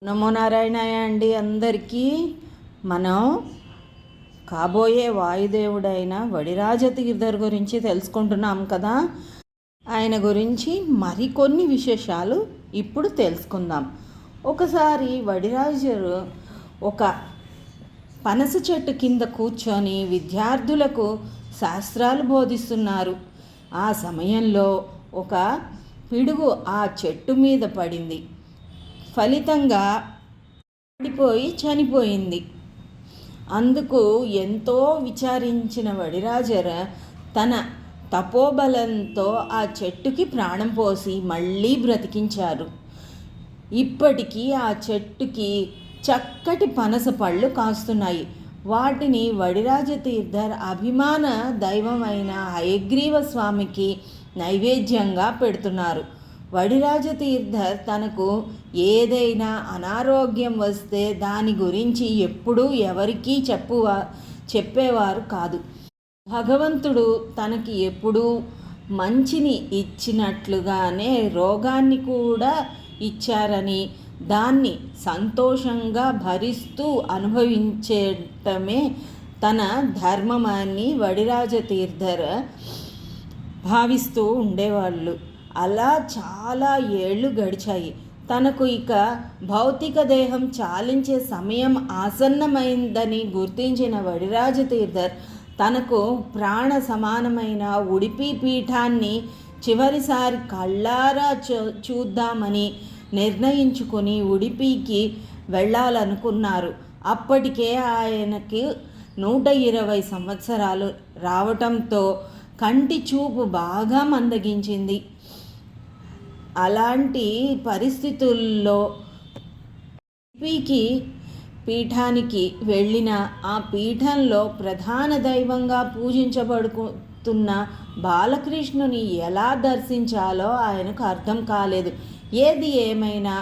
నమో నారాయణాయ అండి. అందరికీ మనం కాబోయే వాయుదేవుడైన వడిరాజ తీర్థర్ గురించి తెలుసుకుంటున్నాం కదా. ఆయన గురించి మరికొన్ని విశేషాలు ఇప్పుడు తెలుసుకుందాం. ఒకసారి వడిరాజరు ఒక పనస చెట్టు కింద కూర్చొని విద్యార్థులకు శాస్త్రాలు బోధిస్తున్నారు. ఆ సమయంలో ఒక పిడుగు ఆ చెట్టు మీద పడింది. ఫలితంగా పడిపోయి చనిపోయింది. అందుకు ఎంతో విచారించిన వడిరాజర్ తన తపోబలంతో ఆ చెట్టుకి ప్రాణం పోసి మళ్ళీ బ్రతికించారు. ఇప్పటికీ ఆ చెట్టుకి చక్కటి పనస పళ్ళు కాస్తున్నాయి. వాటిని వడిరాజ తీర్థర్ అభిమాన దైవమైన హయగ్రీవ స్వామికి నైవేద్యంగా పెడుతున్నారు. వడిరాజ తీర్థర్ తనకు ఏదైనా అనారోగ్యం వస్తే దాని గురించి ఎప్పుడూ ఎవరికీ చెప్పేవారు కాదు. భగవంతుడు తనకి ఎప్పుడూ మంచిని ఇచ్చినట్లుగానే రోగాన్ని కూడా ఇచ్చారని, దాన్ని సంతోషంగా భరిస్తూ అనుభవించటమే తన ధర్మమని వడిరాజ తీర్థర్ భావిస్తూ ఉండేవాళ్ళు. అలా చాలా ఏళ్ళు గడిచాయి. తనకు ఇక భౌతిక దేహం చాలించే సమయం ఆసన్నమైందని గుర్తించిన వడిరాజ తీర్థర్ తనకు ప్రాణ సమానమైన ఉడిపి పీఠాన్ని చివరిసారి కళ్ళారా చూద్దామని నిర్ణయించుకొని ఉడిపికి వెళ్ళాలనుకున్నారు. అప్పటికే ఆయనకి 120 సంవత్సరాలు రావటంతో కంటి చూపు బాగా మందగించింది. అలాంటి పరిస్థితుల్లో ఉడిపి పీఠానికి వెళ్ళిన ఆ పీఠంలో ప్రధాన దైవంగా పూజించబడుతున్న బాలకృష్ణుని ఎలా దర్శించాలో ఆయనకు అర్థం కాలేదు. ఏది ఏమైనా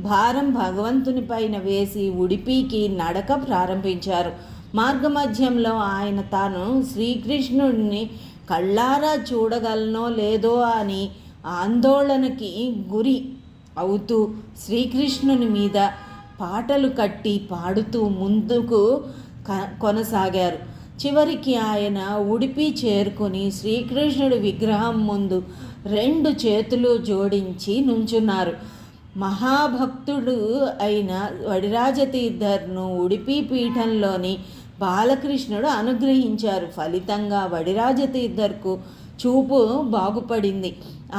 భారం భగవంతుని పైన వేసి ఉడిపికి నడక ప్రారంభించారు. మార్గమధ్యంలో ఆయన తాను శ్రీకృష్ణుడిని కళ్ళారా చూడగలనో లేదో అని ఆందోళనకి గురి అవుతూ శ్రీకృష్ణుని మీద పాటలు కట్టి పాడుతూ ముందుకు కొనసాగారు. చివరికి ఆయన ఉడిపి చేరుకుని శ్రీకృష్ణుడి విగ్రహం ముందు 2 చేతులు జోడించి నుంచున్నారు. మహాభక్తుడు అయిన వడిరాజ తీర్థర్ను ఉడిపి పీఠంలోని బాలకృష్ణుడు అనుగ్రహించారు. ఫలితంగా వడిరాజ తీర్థర్కు చూపు బాగుపడింది.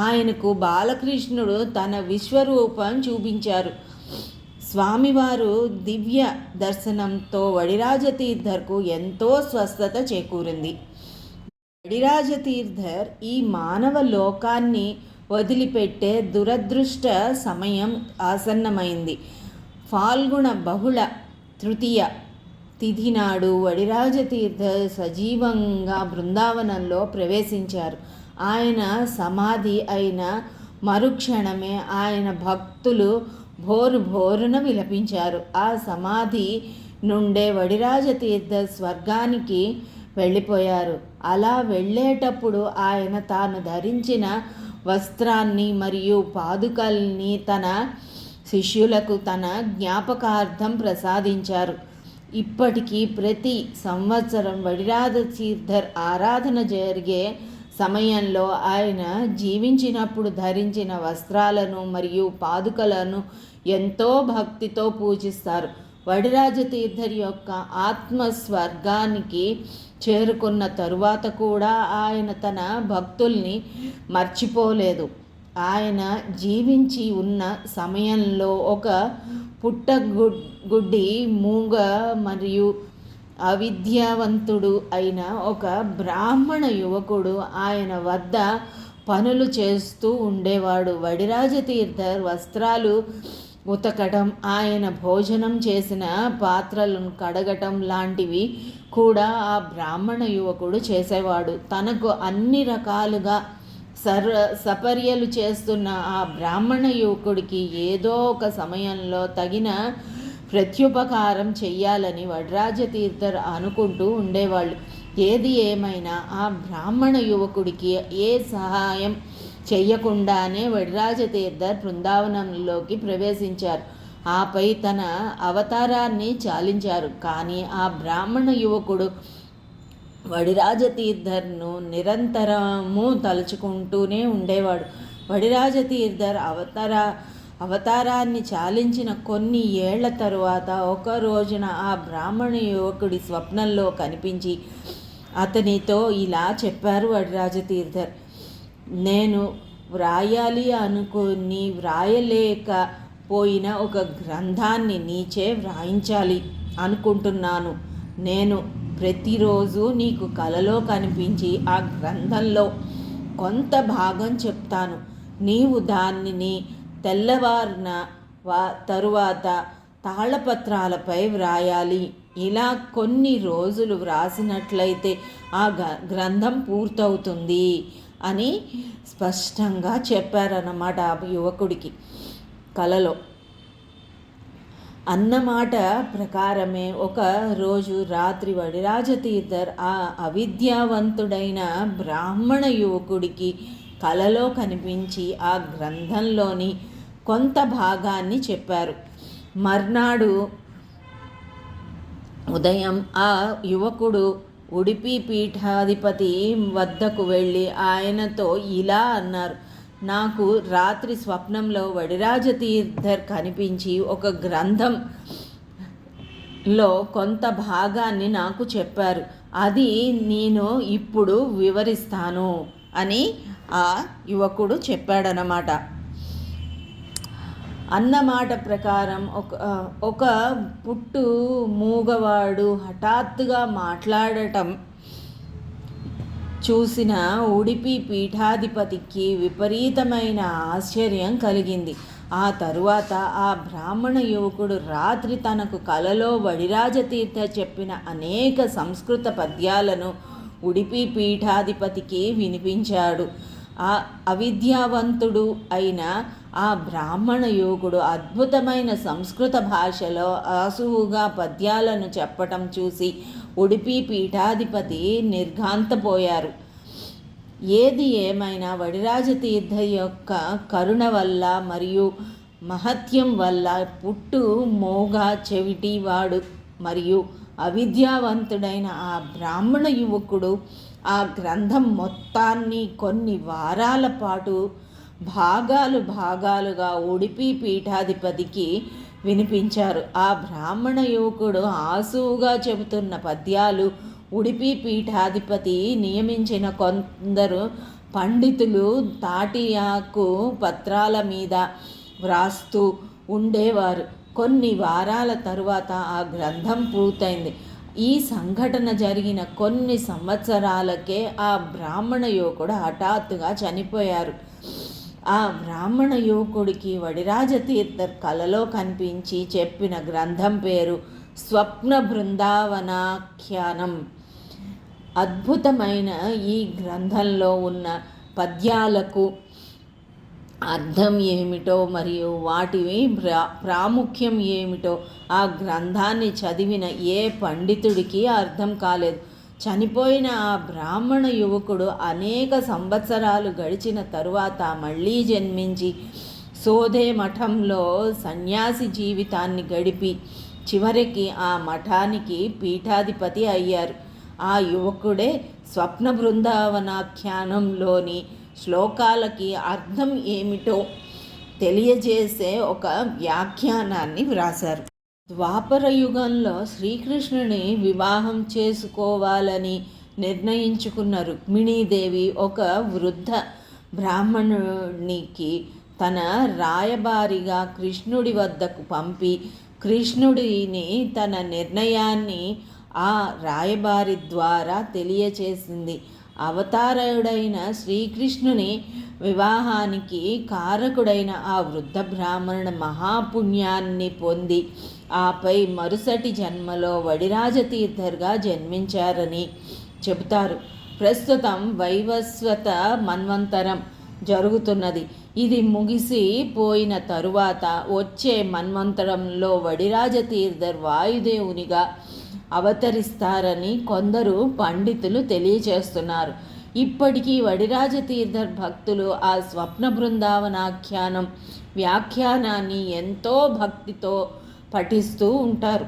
ఆయనకు బాలకృష్ణుడు తన విశ్వరూపం చూపించారు. స్వామివారు దివ్య దర్శనంతో వడిరాజ తీర్థర్కు ఎంతో స్వస్థత చేకూరింది. వడిరాజ తీర్థర్ ఈ మానవ లోకాన్ని వదిలిపెట్టే దురదృష్ట సమయం ఆసన్నమైంది. ఫాల్గుణ బహుళ తృతీయ తిథి నాడు వడిరాజ తీర్థర్ సజీవంగా బృందావనంలో ప్రవేశించారు. ఆయన సమాధి అయిన మరుక్షణమే ఆయన భక్తులు భోరున విలపించారు. ఆ సమాధి నుండే వడిరాజ తీర్థర్ స్వర్గానికి వెళ్ళిపోయారు. అలా వెళ్ళేటప్పుడు ఆయన తాను ధరించిన వస్త్రాన్ని మరియు పాదుకల్ని తన శిష్యులకు తన జ్ఞాపకార్థం ప్రసాదించారు. ఇప్పటికీ ప్రతి సంవత్సరం వడిరాజ తీర్థర్ ఆరాధన జరిగే సమయంలో ఆయన జీవించినప్పుడు ధరించిన వస్త్రాలను మరియు పాదుకలను ఎంతో భక్తితో పూజిస్తారు. వడిరాజ తీర్థర్ యొక్క ఆత్మ స్వర్గానికి చేరుకున్న తరువాత కూడా ఆయన తన భక్తుల్ని మర్చిపోలేదు. ఆయన జీవించి ఉన్న సమయంలో ఒక పుట్టగుడ్డి మూగ మరియు అవిద్యావంతుడు అయిన ఒక బ్రాహ్మణ యువకుడు ఆయన వద్ద పనులు చేస్తూ ఉండేవాడు. వడిరాజ తీర్థర్ వస్త్రాలు ఉతకటం, ఆయన భోజనం చేసిన పాత్రలను కడగటం లాంటివి కూడా ఆ బ్రాహ్మణ యువకుడు చేసేవాడు. తనకు అన్ని రకాలుగా సపర్యలు చేస్తున్న ఆ బ్రాహ్మణ యువకుడికి ఏదో ఒక సమయంలో తగిన ప్రత్యుపకారం చెయ్యాలని వడిరాజ తీర్థర్ అనుకుంటూ ఉండేవాళ్ళు. ఏది ఏమైనా ఆ బ్రాహ్మణ యువకుడికి ఏ సహాయం చెయ్యకుండానే వడిరాజ తీర్థర్ బృందావనంలోకి ప్రవేశించారు. ఆపై తన అవతారాన్ని చాలించారు. కానీ ఆ బ్రాహ్మణ యువకుడు వడిరాజతీర్థర్ను నిరంతరము తలుచుకుంటూనే ఉండేవాడు. వడిరాజతీర్థర్ అవతారాన్ని చాలించిన కొన్ని ఏళ్ల తరువాత ఒక రోజున ఆ బ్రాహ్మణ యువకుడి స్వప్నంలో కనిపించి అతనితో ఇలా చెప్పారు వడిరాజతీర్థర్: నేను వ్రాయాలి అనుకుని వ్రాయలేకపోయిన ఒక గ్రంథాన్ని నీచే వ్రాయించాలి అనుకుంటున్నాను. నేను ప్రతిరోజు నీకు కలలో కనిపించి ఆ గ్రంథంలో కొంత భాగం చెప్తాను. నీవు దానిని తెల్లవారిన తరువాత తాళపత్రాలపై వ్రాయాలి. ఇలా కొన్ని రోజులు వ్రాసినట్లయితే ఆ గ్రంథం పూర్తవుతుంది అని స్పష్టంగా చెప్పారన్నమాట ఆ యువకుడికి కలలో. అన్నమాట ప్రకారమే ఒక రోజు రాత్రి వడిరాజతీర్థర్ ఆ అవిద్యావంతుడైన బ్రాహ్మణ యువకుడికి కలలో కనిపించి ఆ గ్రంథంలోని కొంత భాగాన్ని చెప్పారు. మర్నాడు ఉదయం ఆ యువకుడు ఉడిపి పీఠాధిపతి వద్దకు వెళ్ళి ఆయనతో ఇలా అన్నారు: నాకు రాత్రి స్వప్నంలో వడిరాజతీర్థర్ కనిపించి ఒక గ్రంథంలో కొంత భాగాన్ని నాకు చెప్పారు. అది నేను ఇప్పుడు వివరిస్తాను అని ఆ యువకుడు చెప్పాడనమాట. అన్నమాట ప్రకారం ఒక పుట్టు మూగవాడు హఠాత్తుగా మాట్లాడటం చూసిన ఉడిపి పీఠాధిపతికి విపరీతమైన ఆశ్చర్యం కలిగింది. ఆ తరువాత ఆ బ్రాహ్మణ యువకుడు రాత్రి తనకు కలలో వడిరాజతీర్థ చెప్పిన అనేక సంస్కృత పద్యాలను ఉడిపి పీఠాధిపతికి వినిపించాడు. ఆ అవిద్యావంతుడు అయిన ఆ బ్రాహ్మణ యువకుడు అద్భుతమైన సంస్కృత భాషలో ఆసువుగా పద్యాలను చెప్పటం చూసి ఉడిపి పీఠాధిపతి నిర్ఘాంతపోయారు. ఏది ఏమైనా వడిరాజతీర్థ యొక్క కరుణ వల్ల మరియు మహత్యం వల్ల పుట్టు మోగ చెవిటివాడు మరియు అవిద్యావంతుడైన ఆ బ్రాహ్మణ యువకుడు ఆ గ్రంథం మొత్తాన్ని కొన్ని వారాల పాటు భాగాలుగా ఉడిపి పీఠాధిపతికి వినిపించారు. ఆ బ్రాహ్మణ యువకుడు ఆసువుగా చెబుతున్న పద్యాలు ఉడిపి పీఠాధిపతి నియమించిన కొందరు పండితులు తాటియాకు పత్రాల మీద వ్రాస్తూ ఉండేవారు. కొన్ని వారాల తరువాత ఆ గ్రంథం పూర్తయింది. ఈ సంఘటన జరిగిన కొన్ని సంవత్సరాలకే ఆ బ్రాహ్మణ యువకుడు హఠాత్తుగా చనిపోయారు. ఆ బ్రాహ్మణ యువకుడికి వడిరాజతీర్థర్ కలలో కనిపించి చెప్పిన గ్రంథం పేరు స్వప్న బృందావనాఖ్యానం. అద్భుతమైన ఈ గ్రంథంలో ఉన్న పద్యాలకు అర్థం ఏమిటో మరియు వాటి ప్రాముఖ్యం ఏమిటో ఆ గ్రంథాన్ని చదివిన ఏ పండితుడికి అర్థం కాలేదు. చనిపోయిన ఆ బ్రాహ్మణ యువకుడు అనేక సంవత్సరాలు గడిచిన తరువాత మళ్ళీ జన్మించి సోదే మఠంలో సన్యాసి జీవితాన్ని గడిపి చివరికి ఆ మఠానికి పీఠాధిపతి అయ్యారు. ఆ యువకుడే స్వప్న బృందావనాఖ్యానంలోని శ్లోకాలకి అర్థం ఏమిటో తెలియజేసే ఒక వ్యాఖ్యానాన్ని వ్రాశారు. ద్వాపర యుగంలో శ్రీకృష్ణుని వివాహం చేసుకోవాలని నిర్ణయించుకున్న రుక్మిణీదేవి ఒక వృద్ధ బ్రాహ్మణునికి తన రాయబారిగా కృష్ణుడి వద్దకు పంపి కృష్ణుడిని తన నిర్ణయాన్ని ఆ రాయబారి ద్వారా తెలియచేసింది. అవతారుడైన శ్రీకృష్ణుని వివాహానికి కారకుడైన ఆ వృద్ధ బ్రాహ్మణుడు మహాపుణ్యాన్ని పొంది ఆపై మరుసటి జన్మలో వడిరాజతీర్థర్గా జన్మించారని చెబుతారు. ప్రస్తుతం వైవస్వత మన్వంతరం జరుగుతున్నది. ఇది ముగిసిపోయిన తరువాత వచ్చే మన్వంతరంలో వడిరాజతీర్థర్ వాయుదేవునిగా అవతరిస్తారని కొందరు పండితులు తెలియచేస్తున్నారు. ఇప్పటికీ వడిరాజతీర్థర్ భక్తులు ఆ స్వప్న బృందావనాఖ్యానం వ్యాఖ్యానాన్ని ఎంతో భక్తితో పఠిస్తూ ఉంటారు.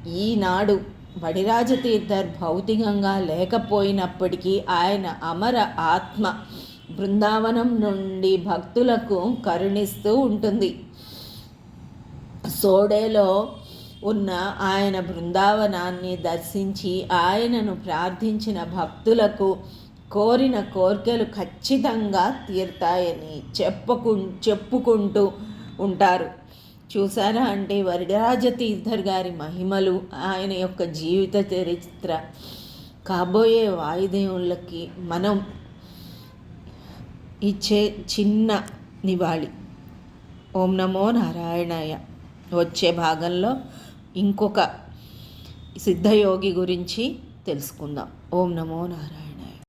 ఈనాడు వడిరాజతీర్థర్ భౌతికంగా లేకపోయినప్పటికీ ఆయన అమర ఆత్మ బృందావనం నుండి భక్తులకు కరుణిస్తూ ఉంటుంది. సోడేలో ఉన్న ఆయన బృందావనాన్ని దర్శించి ఆయనను ప్రార్థించిన భక్తులకు కోరిన కోరికలు ఖచ్చితంగా తీరుతాయని చెప్పుకుంటూ ఉంటారు. చూసారా అంటే వడిరాజతీర్థర్ గారి మహిమలు, ఆయన యొక్క జీవిత చరిత్ర. కాబోయే వాయుదేవులకి మనం ఇచ్చే చిన్న నివాళి. ఓం నమో నారాయణాయ. వచ్చే భాగంలో ఇంకొక సిద్ధయోగి గురించి తెలుసుకుందాం. ఓం నమో నారాయణ.